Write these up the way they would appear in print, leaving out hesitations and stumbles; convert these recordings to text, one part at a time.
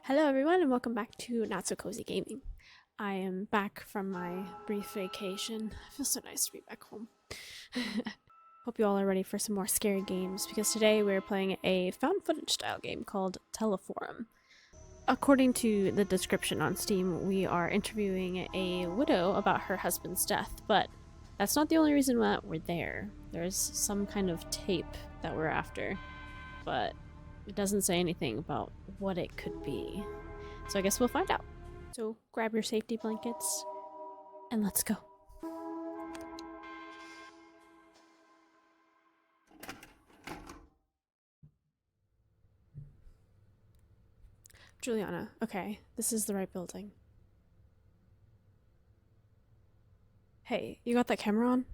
Hello everyone and welcome back to Not So Cozy Gaming. I am back from my brief vacation. It feels so nice to be back home. Hope you all are ready for some more scary games because today we're playing a found footage style game called Teleforum. According to the description on Steam, we are interviewing a widow about her husband's death, but that's not the only reason why we're there. There's some kind of tape that we're after, but it doesn't say anything about what it could be. So I guess we'll find out. So grab your safety blankets and let's go. Juliana, okay, this is the right building. Hey, you got that camera on?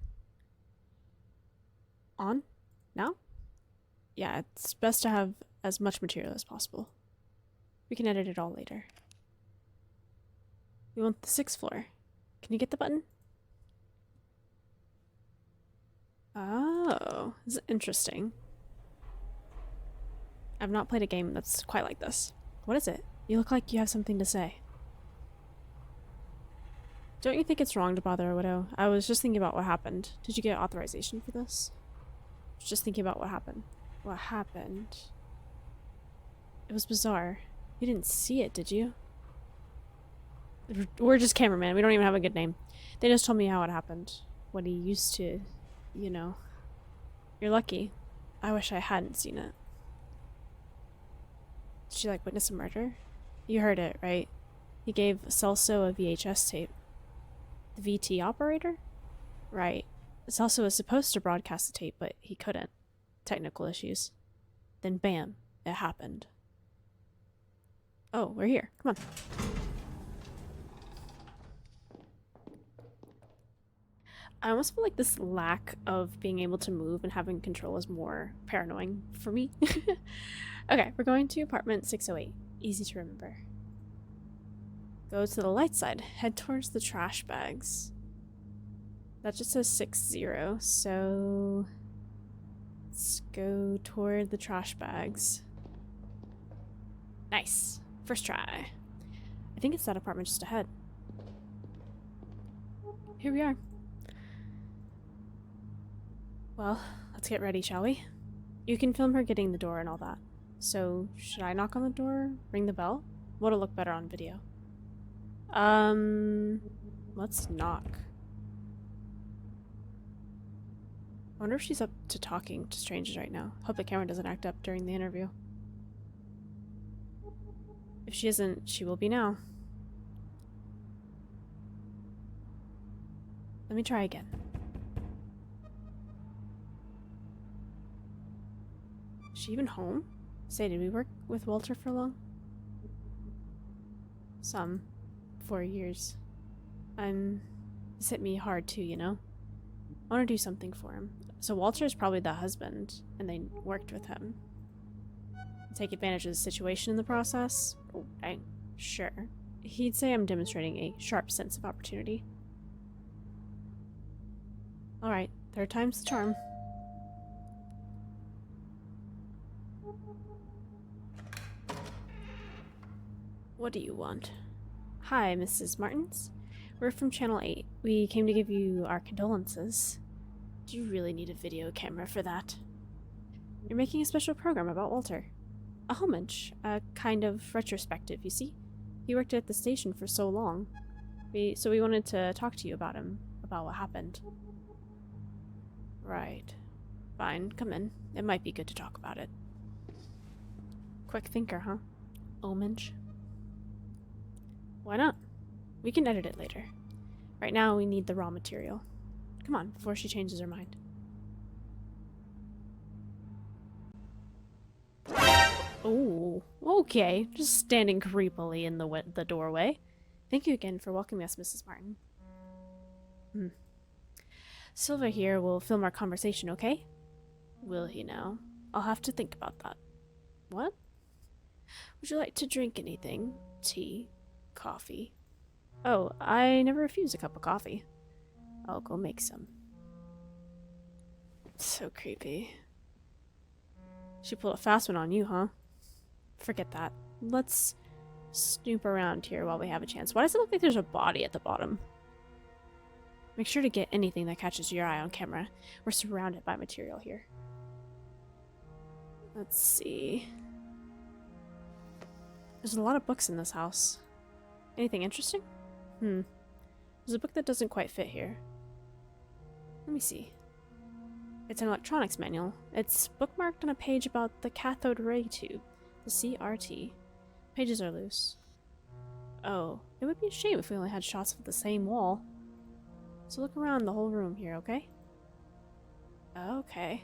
On? Now? Yeah, it's best to have as much material as possible. We can edit it all later. We want the 6th floor. Can you get the button? Oh, this is interesting. I've not played a game that's quite like this. What is it? You look like you have something to say. Don't you think it's wrong to bother a widow? I was just thinking about what happened. Did you get authorization for this? I was just thinking about what happened. What happened? It was bizarre. You didn't see it, did you? We're just cameraman. We don't even have a good name. They just told me how it happened. What he used to, you know. You're lucky. I wish I hadn't seen it. Did she, like, witness a murder? You heard it, right? He gave Celso a VHS tape. The VT operator? Right. Celso was supposed to broadcast the tape, but he couldn't. Technical issues. Then bam, it happened. Oh, we're here. Come on. I almost feel like this lack of being able to move and having control is more paranoid for me. Okay, we're going to apartment 608. Easy to remember. Go to the light side. Head towards the trash bags. That just says 60, so let's go toward the trash bags. Nice. First try. I think it's that apartment just ahead. Here we are. Well, let's get ready, shall we? You can film her getting the door and all that. So, should I knock on the door? Ring the bell? What'll look better on video? Let's knock. I wonder if she's up to talking to strangers right now. Hope the camera doesn't act up during the interview. If she isn't, she will be now. Let me try again. Is she even home? Say, did we work with Walter for long? Some. 4 years. This hit me hard too, you know? I want to do something for him. So Walter is probably the husband, and they worked with him. Take advantage of the situation in the process? Oh, sure. He'd say I'm demonstrating a sharp sense of opportunity. Alright, 3rd time's the charm. What do you want? Hi, Mrs. Martins. We're from Channel 8. We came to give you our condolences. Do you really need a video camera for that? You're making a special program about Walter. A homage. A kind of retrospective, you see? He worked at the station for so long. So we wanted to talk to you about him, about what happened. Right. Fine, come in. It might be good to talk about it. Quick thinker, huh? Homage. Why not? We can edit it later. Right now, we need the raw material. Come on, before she changes her mind. Oh, okay. Just standing creepily in the doorway. Thank you again for welcoming us, Mrs. Martin. Silva here will film our conversation, okay? Will he now? I'll have to think about that. What? Would you like to drink anything? Tea? Coffee? Oh, I never refuse a cup of coffee. I'll go make some. So creepy. She pulled a fast one on you, huh? Forget that. Let's snoop around here while we have a chance. Why does it look like there's a body at the bottom? Make sure to get anything that catches your eye on camera. We're surrounded by material here. Let's see. There's a lot of books in this house. Anything interesting? There's a book that doesn't quite fit here. Let me see. It's an electronics manual. It's bookmarked on a page about the cathode ray tube, the CRT. Pages are loose. Oh, it would be a shame if we only had shots of the same wall. So look around the whole room here, okay? Okay.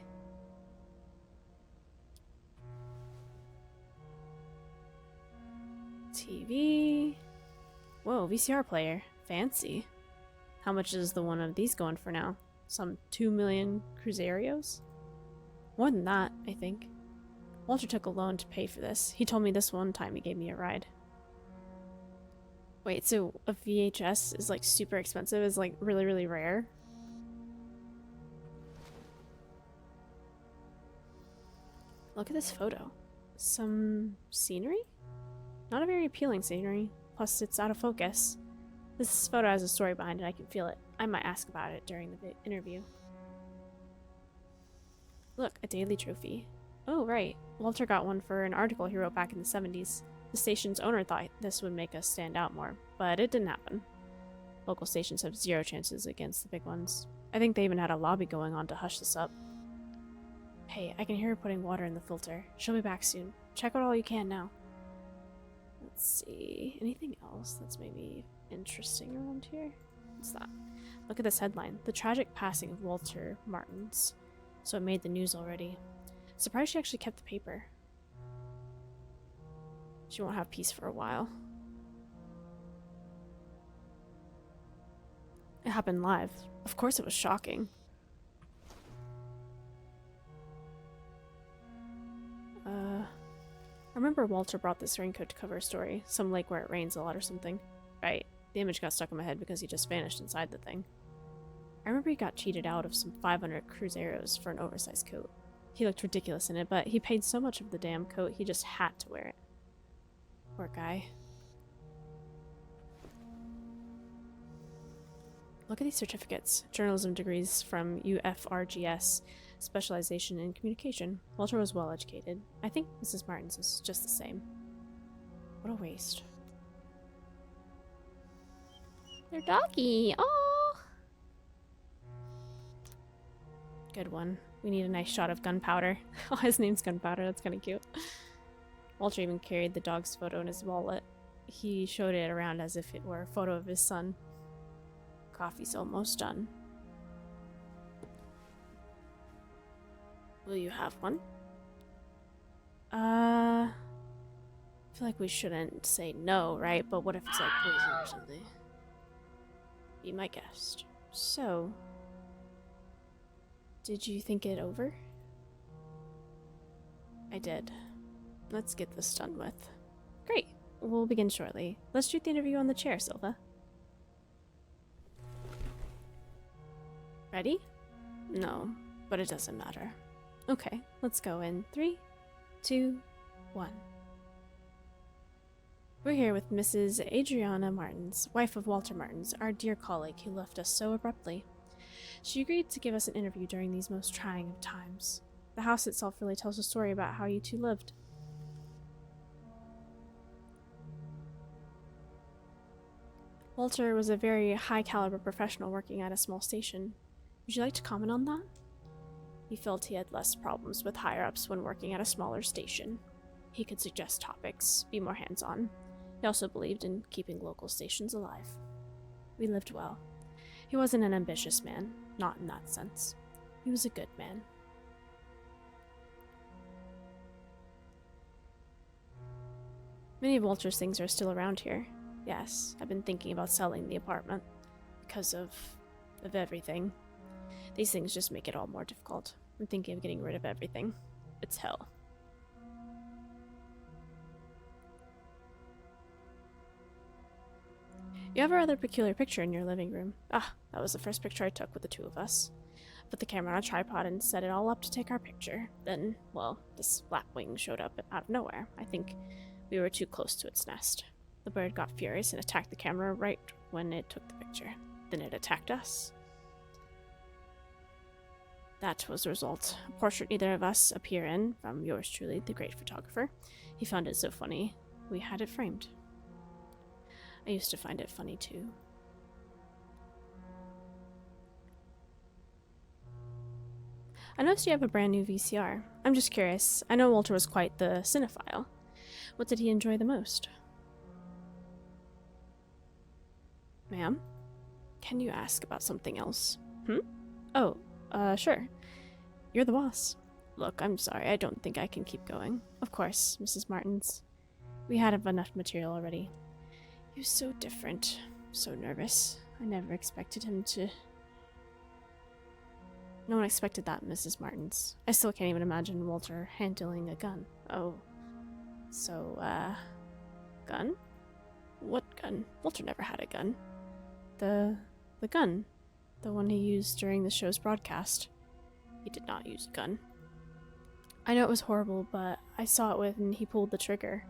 TV. Whoa, VCR player. Fancy. How much is the one of these going for now? Some 2 million Cruzerios? More than that, I think. Walter took a loan to pay for this. He told me this one time he gave me a ride. Wait, so a VHS is like super expensive? Is like really, really rare? Look at this photo. Some scenery? Not a very appealing scenery. Plus, it's out of focus. This photo has a story behind it. I can feel it. I might ask about it during the interview. Look, a daily trophy. Oh, right. Walter got one for an article he wrote back in the 70s. The station's owner thought this would make us stand out more, but it didn't happen. Local stations have zero chances against the big ones. I think they even had a lobby going on to hush this up. Hey, I can hear her putting water in the filter. She'll be back soon. Check out all you can now. Let's see. Anything else that's maybe interesting around here? What's that? Look at this headline. The tragic passing of Walter Martins. So it made the news already. Surprised she actually kept the paper. She won't have peace for a while. It happened live. Of course it was shocking. I remember Walter brought this raincoat to cover a story. Some lake where it rains a lot or something. Right. The image got stuck in my head because he just vanished inside the thing. I remember he got cheated out of some 500 Cruzeros for an oversized coat. He looked ridiculous in it, but he paid so much of the damn coat he just had to wear it. Poor guy. Look at these certificates. Journalism degrees from UFRGS, specialization in communication. Walter was well educated. I think Mrs. Martin's is just the same. What a waste. Their doggy! Oh! Good one. We need a nice shot of Gunpowder. Oh, his name's Gunpowder. That's kind of cute. Walter even carried the dog's photo in his wallet. He showed it around as if it were a photo of his son. Coffee's almost done. Will you have one? I feel like we shouldn't say no, right? But what if it's like poison or something? Be my guest. So, did you think it over? I did. Let's get this done with. Great. We'll begin shortly. Let's shoot the interview on the chair, Silva. Ready? No, but it doesn't matter. Okay, let's go in 3, 2, 1. We're here with Mrs. Adriana Martins, wife of Walter Martins, our dear colleague who left us so abruptly. She agreed to give us an interview during these most trying of times. The house itself really tells a story about how you two lived. Walter was a very high-caliber professional working at a small station. Would you like to comment on that? He felt he had less problems with higher-ups when working at a smaller station. He could suggest topics, be more hands-on. He also believed in keeping local stations alive. We lived well. He wasn't an ambitious man, not in that sense. He was a good man. Many of Walter's things are still around here. Yes, I've been thinking about selling the apartment. Because of everything. These things just make it all more difficult. I'm thinking of getting rid of everything. It's hell. You have a rather peculiar picture in your living room. Ah, that was the first picture I took with the two of us. Put the camera on a tripod and set it all up to take our picture. Then, well, this lapwing showed up out of nowhere. I think we were too close to its nest. The bird got furious and attacked the camera right when it took the picture. Then it attacked us. That was the result. A portrait neither of us appear in, from yours truly, the great photographer. He found it so funny, we had it framed. I used to find it funny too. I noticed you have a brand new VCR. I'm just curious. I know Walter was quite the cinephile. What did he enjoy the most? Ma'am? Can you ask about something else? Oh, sure. You're the boss. Look, I'm sorry. I don't think I can keep going. Of course, Mrs. Martins. We had enough material already. He was so different. So nervous. I never expected him to... No one expected that, Mrs. Martins. I still can't even imagine Walter handling a gun. Oh. So, gun? What gun? Walter never had a gun. The gun. The one he used during the show's broadcast. He did not use a gun. I know it was horrible, but I saw it when he pulled the trigger.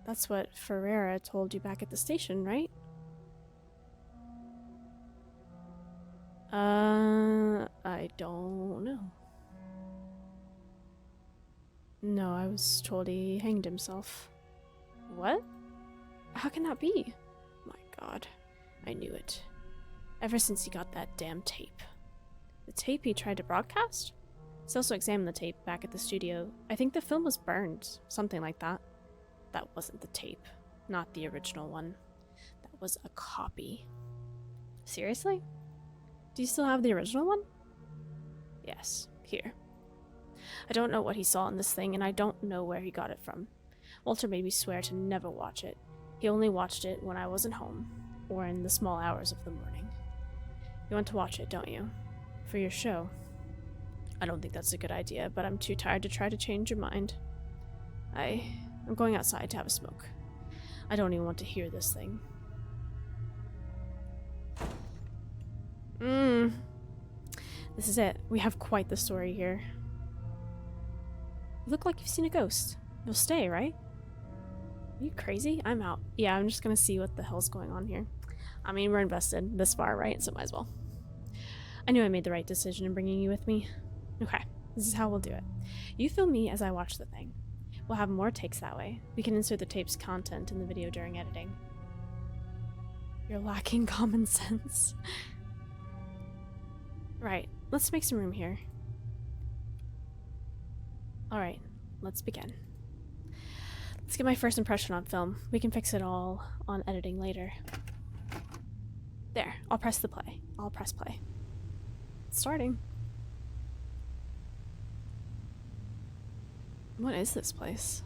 That's what Ferreira told you back at the station, right? I don't know. No, I was told he hanged himself. What? How can that be? My God, I knew it. Ever since he got that damn tape. The tape he tried to broadcast? He also examined the tape back at the studio. I think the film was burned, something like that. That wasn't the tape, not the original one. That was a copy. Seriously? Do you still have the original one? Yes, here. I don't know what he saw in this thing, and I don't know where he got it from. Walter made me swear to never watch it. He only watched it when I wasn't home, or in the small hours of the morning. You want to watch it, don't you? For your show. I don't think that's a good idea, but I'm too tired to try to change your mind. I'm going outside to have a smoke. I don't even want to hear this thing. This is it. We have quite the story here. You look like you've seen a ghost. You'll stay, right? Are you crazy? I'm out. Yeah, I'm just gonna see what the hell's going on here. I mean, we're invested this far, right? So might as well. I knew I made the right decision in bringing you with me. Okay, this is how we'll do it. You film me as I watch the thing. We'll have more takes that way. We can insert the tape's content in the video during editing. You're lacking common sense. Right, let's make some room here. Alright, let's begin. Let's get my first impression on film. We can fix it all on editing later. There, I'll press play. It's starting. What is this place?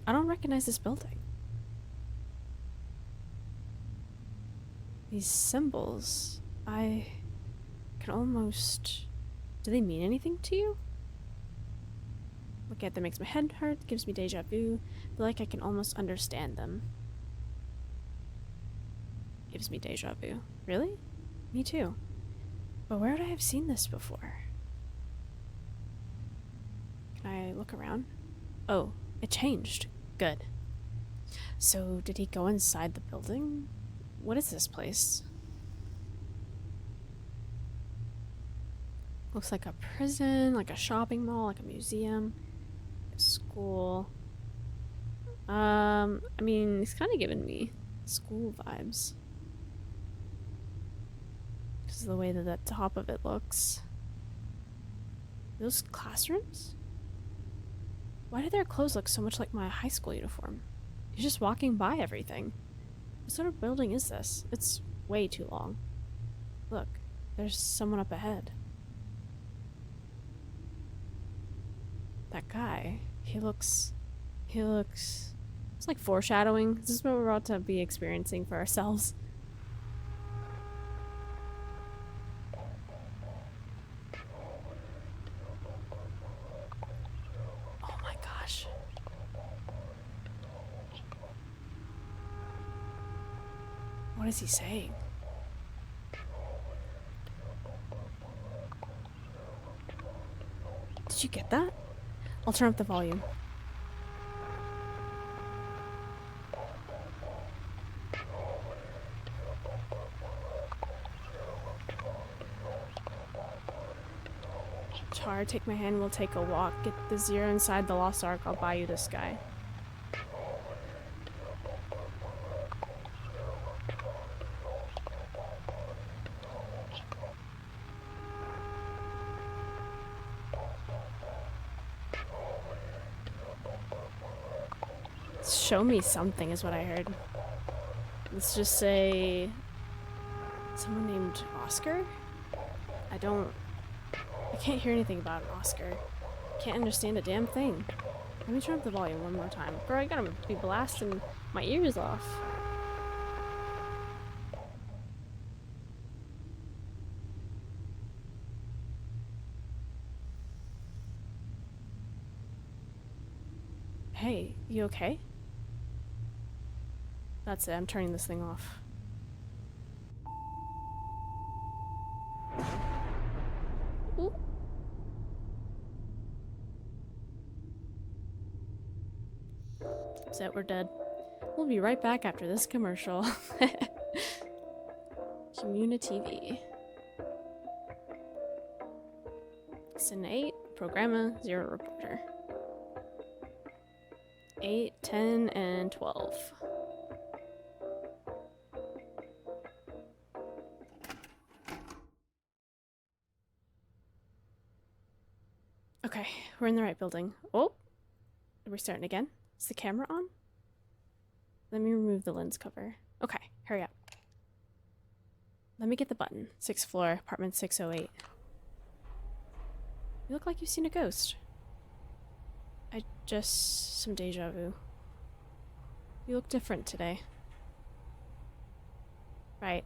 I don't recognize this building. These symbols, I can almost... Do they mean anything to you? Look at them makes my head hurt, gives me deja vu. I feel like I can almost understand them. Gives me deja vu. Really? Me too. But where would I have seen this before? Can I look around? Oh, it changed. Good. So, did he go inside the building? What is this place? Looks like a prison, like a shopping mall, like a museum, a school. I mean, it's kind of giving me school vibes. Because of the way that the top of it looks. Those classrooms? Why do their clothes look so much like my high school uniform? He's just walking by everything. What sort of building is this? It's way too long. Look, there's someone up ahead. That guy, he looks... It's like foreshadowing. This is what we're about to be experiencing for ourselves. Oh my gosh. What is he saying? Did you get that? I'll turn up the volume. car, take my hand, we'll take a walk. Get the zero inside the Lost Ark, I'll buy you this guy. Show me something is what I heard. Let's just say someone named Oscar? I can't hear anything about an Oscar. Can't understand a damn thing. Let me turn up the volume one more time. Girl, you gotta be blasting my ears off. Hey, you okay? That's it, I'm turning this thing off. Ooh. That's it, we're dead. We'll be right back after this commercial. Community TV. Sin 8, programmer, 0 reporter. 8, 10, and 12. Okay, we're in the right building. Oh! We're starting again. Is the camera on? Let me remove the lens cover. Okay, hurry up. Let me get the button. 6th floor, apartment 608. You look like you've seen a ghost. Some deja vu. You look different today. Right.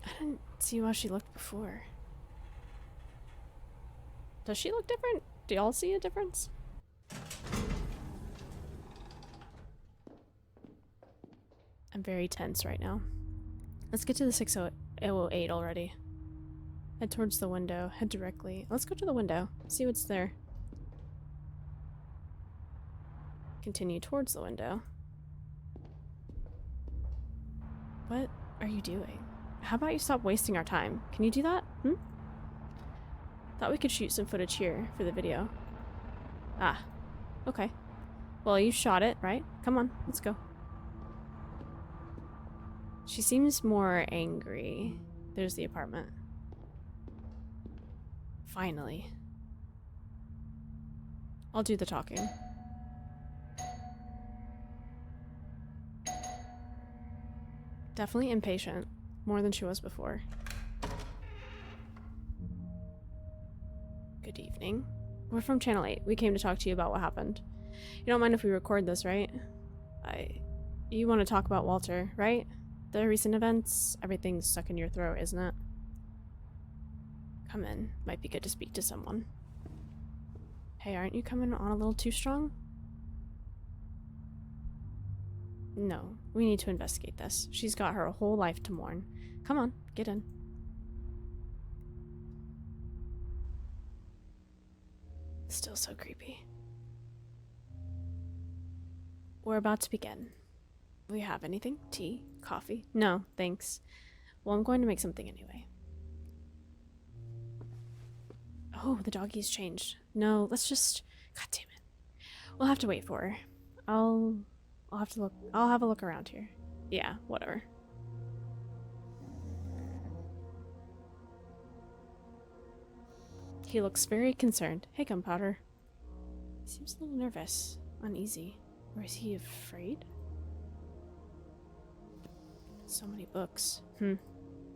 I didn't see how she looked before. Does she look different? Do y'all see a difference? I'm very tense right now. Let's get to the 608 already. Head towards the window. Head directly. Let's go to the window. See what's there. Continue towards the window. What are you doing? How about you stop wasting our time? Can you do that? Thought we could shoot some footage here for the video. Ah. Okay. Well, you shot it, right? Come on, let's go. She seems more angry. There's the apartment. Finally. I'll do the talking. Definitely impatient. More than she was before. Good evening. We're from Channel 8. We came to talk to you about what happened. You don't mind if we record this, right? You want to talk about Walter, right? The recent events? Everything's stuck in your throat, isn't it? Come in. Might be good to speak to someone. Hey, aren't you coming on a little too strong? No, we need to investigate this. She's got her whole life to mourn. Come on, get in. Still so creepy. We're about to begin. Do we have anything? Tea? Coffee? No, thanks. Well, I'm going to make something anyway. Oh, the doggie's changed. No, let's just... God damn it. We'll have to wait for her. I'll have to look... I'll have a look around here. Yeah, whatever. He looks very concerned. Hey, Gunpowder. He seems a little nervous. Uneasy. Or is he afraid? So many books.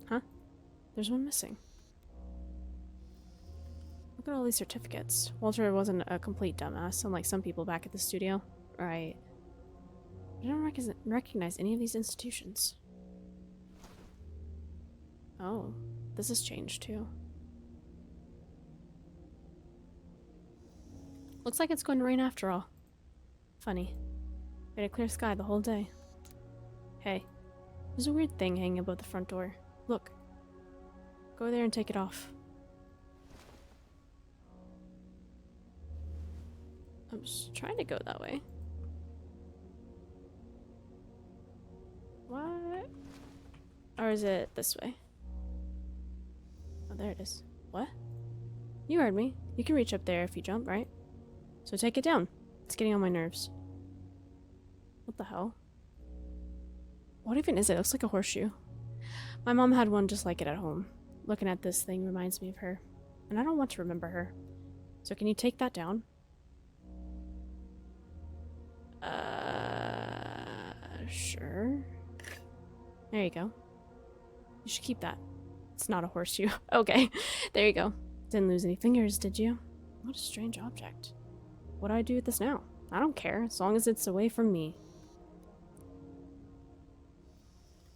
Huh? There's one missing. Look at all these certificates. Walter wasn't a complete dumbass, unlike some people back at the studio. Right. I don't recognize any of these institutions. Oh, this has changed too. Looks like it's going to rain after all. Funny. We had a clear sky the whole day. Hey, there's a weird thing hanging above the front door. Look. Go there and take it off. I'm just trying to go that way. What? Or is it this way? Oh, there it is. What? You heard me. You can reach up there if you jump, right? So take it down. It's getting on my nerves. What the hell? What even is it? It looks like a horseshoe. My mom had one just like it at home. Looking at this thing reminds me of her. And I don't want to remember her. So can you take that down? Sure. There you go. You should keep that. It's not a horseshoe. Okay, there you go. Didn't lose any fingers, did you? What a strange object. What do I do with this now? I don't care, as long as it's away from me.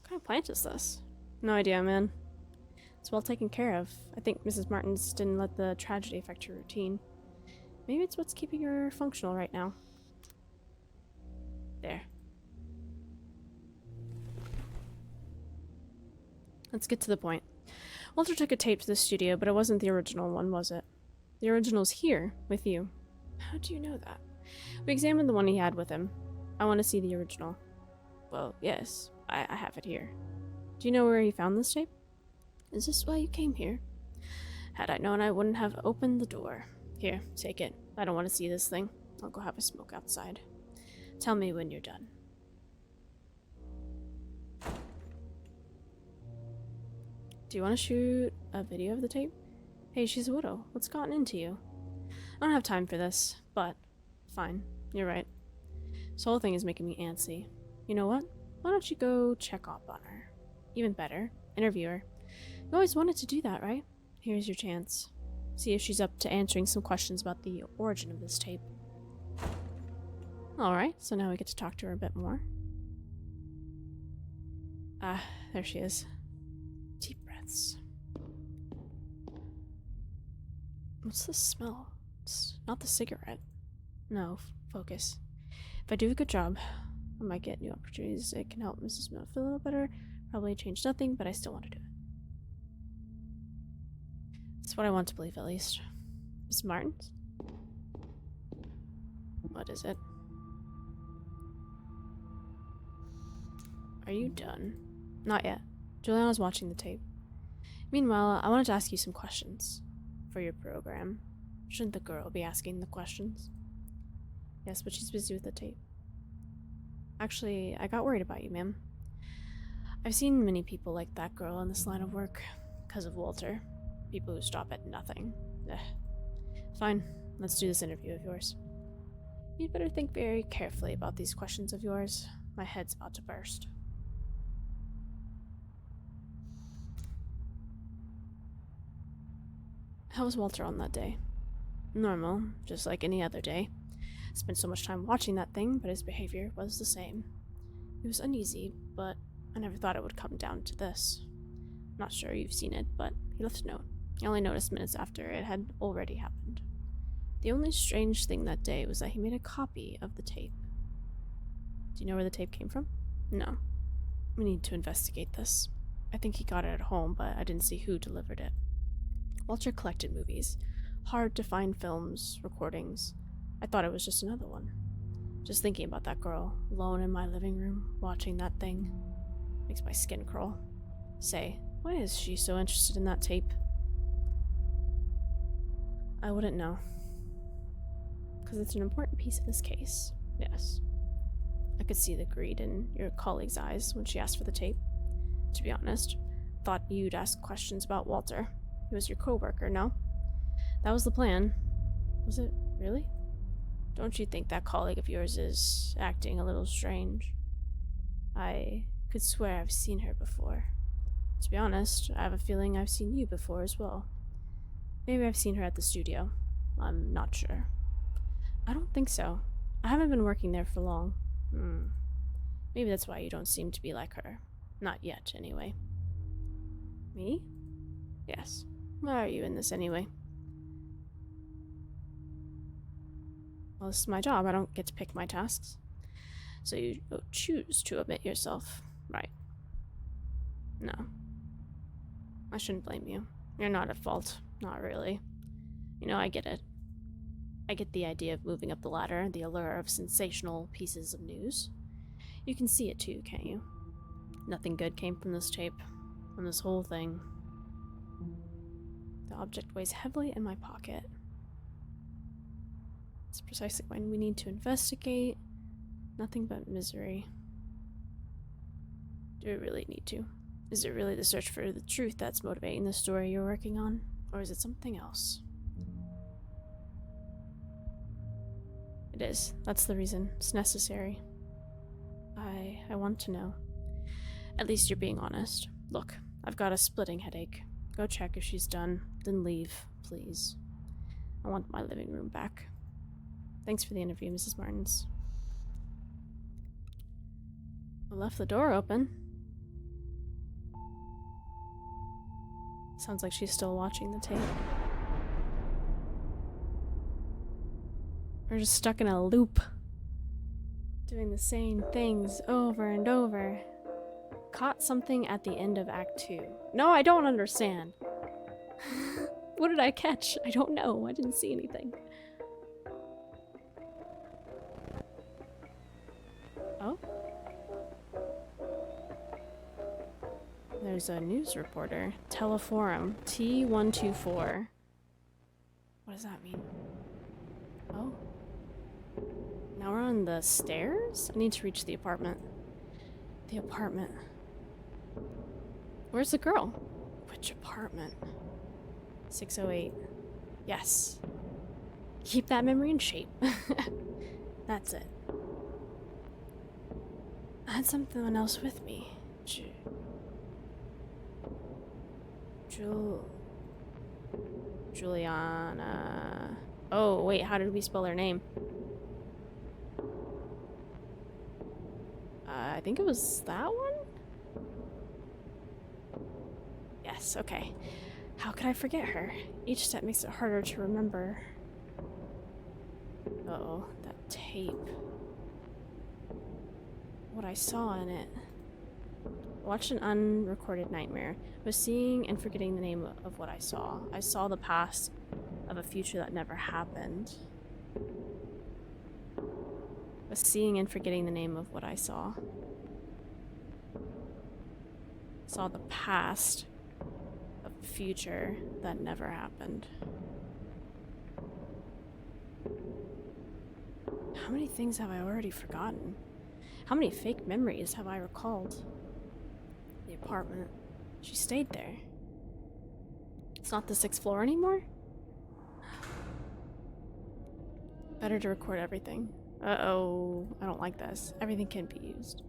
What kind of plant is this? No idea, man. It's well taken care of. I think Mrs. Martins didn't let the tragedy affect her routine. Maybe it's what's keeping her functional right now. There. Let's get to the point. Walter took a tape to the studio, but it wasn't the original one, was it? The original's here, with you. How do you know that? We examined the one he had with him. I want to see the original. Well, yes, I have it here. Do you know where he found this tape? Is this why you came here? Had I known, I wouldn't have opened the door. Here, take it. I don't want to see this thing. I'll go have a smoke outside. Tell me when you're done. Do you want to shoot a video of the tape? Hey, she's a widow. What's gotten into you? I don't have time for this, but fine. You're right. This whole thing is making me antsy. You know what? Why don't you go check up on her? Even better, interview her. You always wanted to do that, right? Here's your chance. See if she's up to answering some questions about the origin of this tape. Alright, so now we get to talk to her a bit more. Ah, there she is. Deep breaths. What's the smell? It's not the cigarette. No, focus. If I do a good job, I might get new opportunities. It can help Mrs. Mill feel a little better. Probably change nothing, but I still want to do it. That's what I want to believe, at least. Miss Martins? What is it? Are you done? Not yet. Juliana's watching the tape. Meanwhile, I wanted to ask you some questions. For your program. Shouldn't the girl be asking the questions? Yes, but she's busy with the tape. Actually, I got worried about you, ma'am. I've seen many people like that girl in this line of work. Because of Walter. People who stop at nothing. Ugh. Fine, let's do this interview of yours. You'd better think very carefully about these questions of yours. My head's about to burst. How was Walter on that day? Normal, just like any other day. Spent so much time watching that thing, but his behavior was the same. He was uneasy, but I never thought it would come down to this. Not sure you've seen it, but he left a note. I only noticed minutes after it had already happened. The only strange thing that day was that he made a copy of the tape. Do you know where the tape came from? No. We need to investigate this. I think he got it at home, but I didn't see who delivered it. Walter collected movies. Hard to find films, recordings. I thought it was just another one. Just thinking about that girl, alone in my living room, watching that thing, makes my skin crawl. Say, why is she so interested in that tape? I wouldn't know. Because it's an important piece of this case. Yes. I could see the greed in your colleague's eyes when she asked for the tape. To be honest, thought you'd ask questions about Walter. He was your co-worker, no? That was the plan. Was it really? Don't you think that colleague of yours is acting a little strange? I could swear I've seen her before. To be honest, I have a feeling I've seen you before as well. Maybe I've seen her at the studio. I'm not sure. I don't think so. I haven't been working there for long. Maybe that's why you don't seem to be like her. Not yet, anyway. Me? Yes. Why are you in this anyway? Well, this is my job. I don't get to pick my tasks. So you choose to omit yourself, right? No. I shouldn't blame you. You're not at fault. Not really. You know, I get it. I get the idea of moving up the ladder, the allure of sensational pieces of news. You can see it too, can't you? Nothing good came from this tape. From this whole thing. The object weighs heavily in my pocket. It's precisely when we need to investigate. Nothing but misery. Do we really need to? Is it really the search for the truth that's motivating the story you're working on? Or is it something else? It is. That's the reason. It's necessary. I want to know. At least you're being honest. Look, I've got a splitting headache. Go check if she's done, then leave, please. I want my living room back. Thanks for the interview, Mrs. Martins. I left the door open. Sounds like she's still watching the tape. We're just stuck in a loop. Doing the same things over and over. Caught something at the end of Act 2. No, I don't understand. What did I catch? I don't know. I didn't see anything. Oh? There's a news reporter. Teleforum. T124. What does that mean? Oh. Now we're on the stairs? I need to reach the apartment. The apartment. Where's the girl? Which apartment? 608. Yes. Keep that memory in shape. That's it. I had someone else with me. Juliana. Oh, wait, how did we spell her name? I think it was that one? Yes, okay. How could I forget her? Each step makes it harder to remember. Uh-oh, that tape. What I saw in it. Watched an unrecorded nightmare. Was seeing and forgetting the name of what I saw. I saw the past of a future that never happened. Was seeing and forgetting the name of what I saw. Saw the past of a future that never happened. How many things have I already forgotten? How many fake memories have I recalled? The apartment. She stayed there. It's not the 6th floor anymore? Better to record everything. Uh-oh. I don't like this. Everything can be used.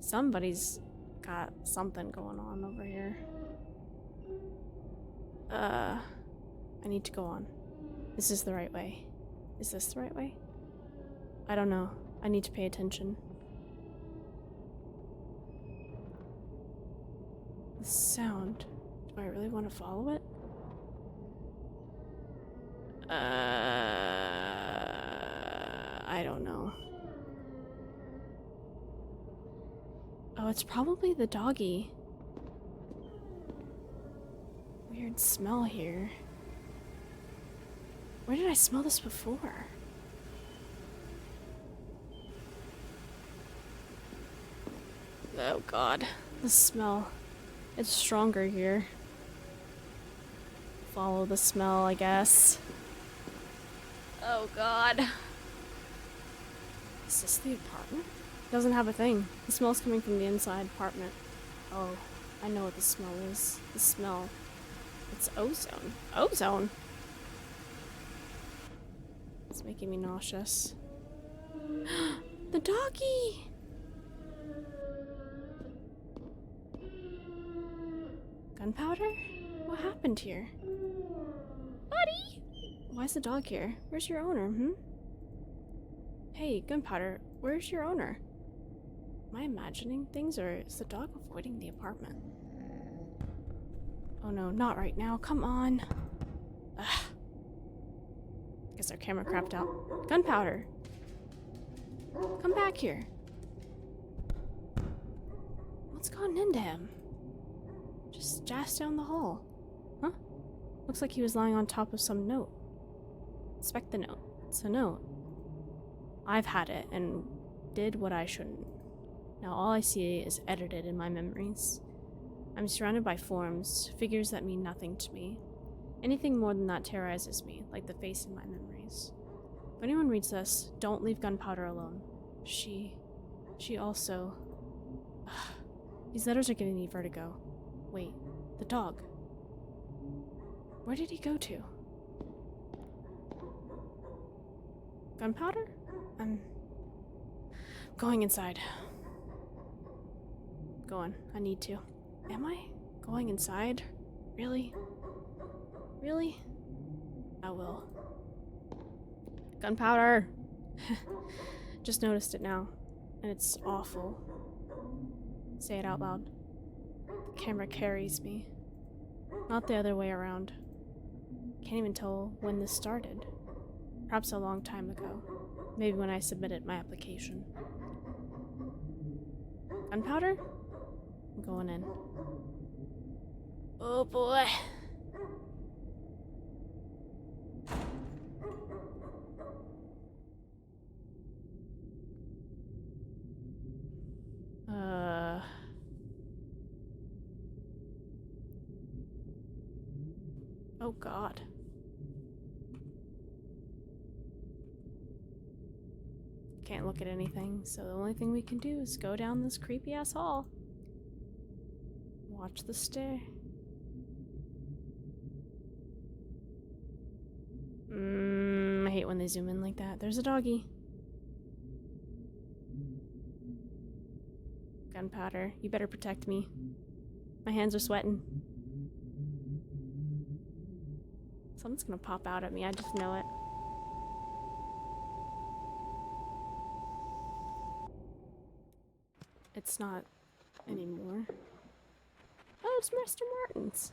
Somebody's got something going on over here. I need to go on. Is this the right way? Is this the right way? I don't know. I need to pay attention. The sound. Do I really want to follow it? I don't know. Oh, it's probably the doggy. Weird smell here. Where did I smell this before? Oh god, the smell. It's stronger here. Follow the smell, I guess. Oh god. Is this the apartment? It doesn't have a thing. The smell's coming from the inside apartment. Oh, I know what the smell is. The smell. It's ozone. Ozone? It's making me nauseous. The doggy! Gunpowder? What happened here? Buddy! Why is the dog here? Where's your owner, Hey, Gunpowder, where's your owner? Am I imagining things, or is the dog avoiding the apartment? Oh no, not right now. Come on. Ugh. Guess our camera crapped out. Gunpowder! Come back here. What's gotten into him? Just jazzed down the hall. Huh? Looks like he was lying on top of some note. Inspect the note. It's a note. I've had it and did what I shouldn't. Now all I see is edited in my memories. I'm surrounded by forms, figures that mean nothing to me. Anything more than that terrorizes me, like the face in my memories. If anyone reads this, don't leave Gunpowder alone. She also... These letters are giving me vertigo. Wait, the dog. Where did he go to? Gunpowder? I'm going inside. Go on, I need to. Am I going inside? Really? Really? I will. Gunpowder! Just noticed it now, and it's awful. Say it out loud. The camera carries me. Not the other way around. Can't even tell when this started. Perhaps a long time ago. Maybe when I submitted my application. Gunpowder? I'm going in. Oh boy. Oh god. Can't look at anything, so the only thing we can do is go down this creepy ass hall. Watch the stair. I hate when they zoom in like that. There's a doggy. Gunpowder, you better protect me. My hands are sweating. Something's gonna pop out at me, I just know it. It's not anymore. Oh, it's Mr. Martins.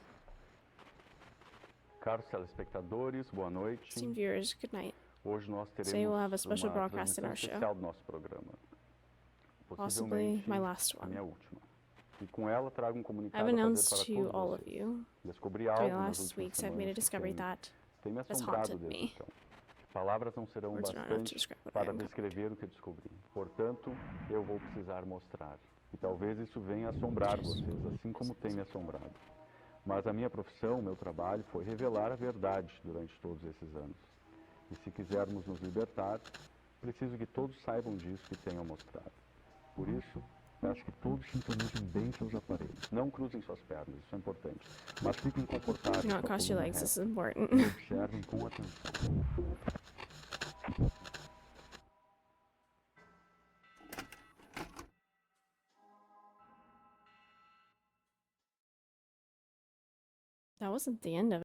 Caros telespectadores, boa noite. Esteemed viewers, good night. Hoje nós teremos Today we'll have a special uma broadcast in transmissão our show. especial do nosso programa. Possibly my last a one. minha última. E com ela trago I've comunicado a announced fazer to para todos all of vocês. you Descobri during algo the nas last últimas weeks I've made a semanas que discovery that tem me has assombrado haunted desde me. então. Palavras não serão Words are not enough to bastante describe what I para uncovered. descrever o que descobri. Portanto, eu vou precisar mostrar. E talvez isso venha assombrar vocês, assim como tem me assombrado. Mas a minha profissão, o meu trabalho, foi revelar a verdade durante todos esses anos. E se quisermos nos libertar, preciso que todos saibam disso que tenho a mostrar. Por isso, peço que todos sintonizem bem seus aparelhos. Não cruzem suas pernas, isso é importante. Mas fiquem confortáveis Do not com a cross your coluna legs, this is reta. important. E observem com atenção. That wasn't the end of it.